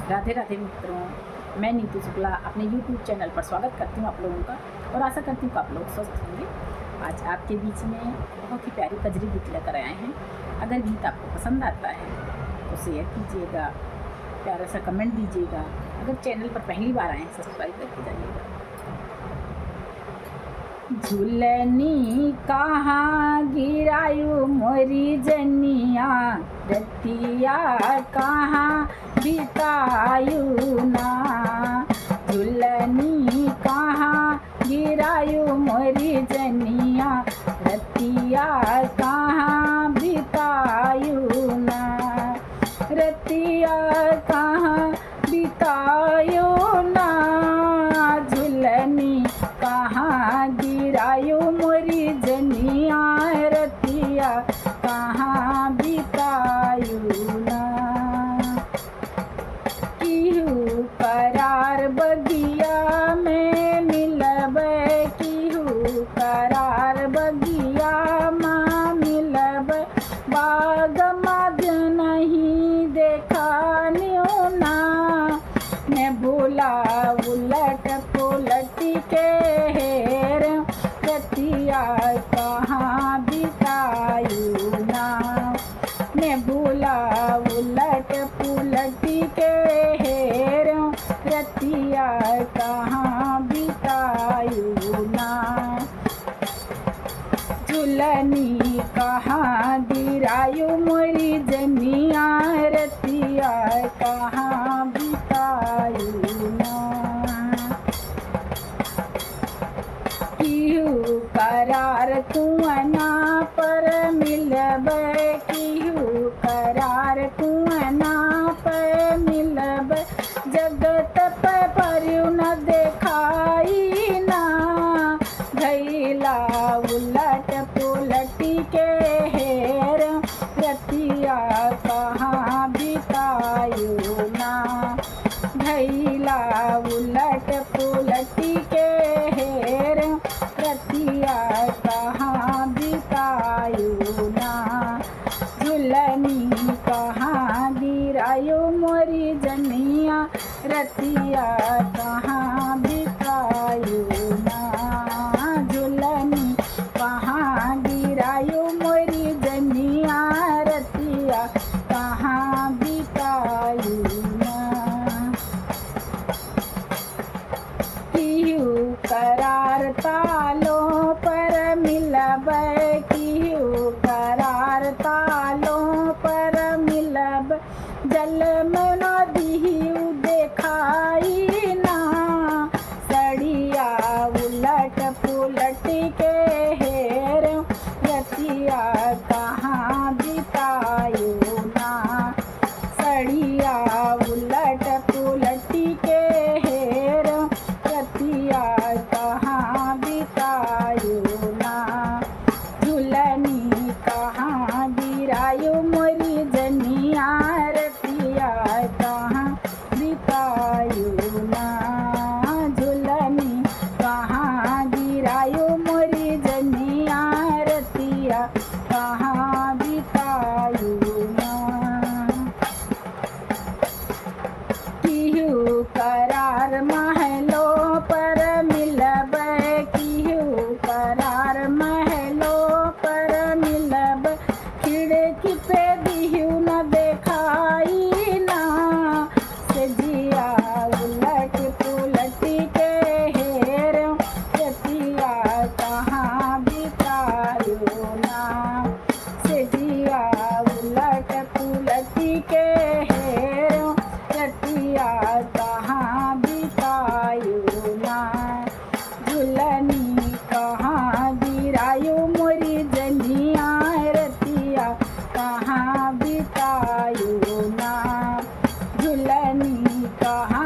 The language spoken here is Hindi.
राधे राधे मित्रों, मैं नीतू शुक्ला अपने YouTube चैनल पर स्वागत करती हूँ आप लोगों का और आशा करती हूँ कि आप लोग स्वस्थ होंगे। आज आपके बीच में बहुत ही प्यारी कजरी गीत लेकर आए हैं। अगर गीत आपको पसंद आता है तो शेयर कीजिएगा, प्यारा सा कमेंट दीजिएगा। अगर चैनल पर पहली बार आए हैं सब्सक्राइब करके जाइएगा। झूलनी कहाँ गिरायु मोरी जनिया, रतिया कहाँ बितायु ना। झूलनी कहाँ गिरायु मोरी जनिया, रतिया कहाँ बितायु ना। रतिया कहाँ बितायु ना, झूलनी कहाँ गिरायु मोरी जनिया, रतिया कहाँ बितायु ना। किहू करार बगिया में मिलबै, किहू करार बगिया माँ मिलबै, बाग मध्य नहीं देखा न्यो ना। मैं भूला उलट पुलट के हेर, रतिया कहाँ बितायु ना। मैं भूला उलट पुलट के हेर, रतिया कहाँ बितायु ना। झूलनी कहाँ गिरायु मोरी जनिया, रतिया कहाँ बितायु ना। किहू करार कुआना पर मिलबै, किहू करार कुआना पर मिलबै, जगत पर परयु न देखाई ना। घैला उलट पुलट के हेर, रतिया कहाँ बितायु ना। घैला उलट पुलट के हेर, रतिया कहाँ बितायु ना। झूलनी कहाँ गिरायु मोरी जनिया, रतिया कहाँ बितायु ना। झूलनी कहाँ गिरायु मोरी जनिया, रतिया कहाँ बितायु ना। किहू करार तालों पर मिलबै, किहू करार तालों पर मिलबै, जल में नदियु देखाई ना। सड़िया उलट पुलट के हेर, रतिया कहाँ बितायु ना। सड़िया उलट पुलट के हेर, रतिया कहाँ बितायु ना। झूलनी कहाँ गिरायु मोरी जनिया, रतिया कहाँ बितायु ना। झूलनी कहाँ गिरायु मोरी जनिया, रतिया कहाँ बितायु ना। किहू करार महलों पर मिलबै, किहू करार महलों पर मिलबै, खिड़की पे दिहु न देखाई ना। सजिया उलट पुलट के हेर, रतिया कहाँ बितायु ना। सजिया उलट पुलट के हेर, रतिया कहाँ बितायु ना। झूलनी कहाँ गिरायु मोरी जनिया, रतिया कहाँ बितायु ना। झूलनी कहाँ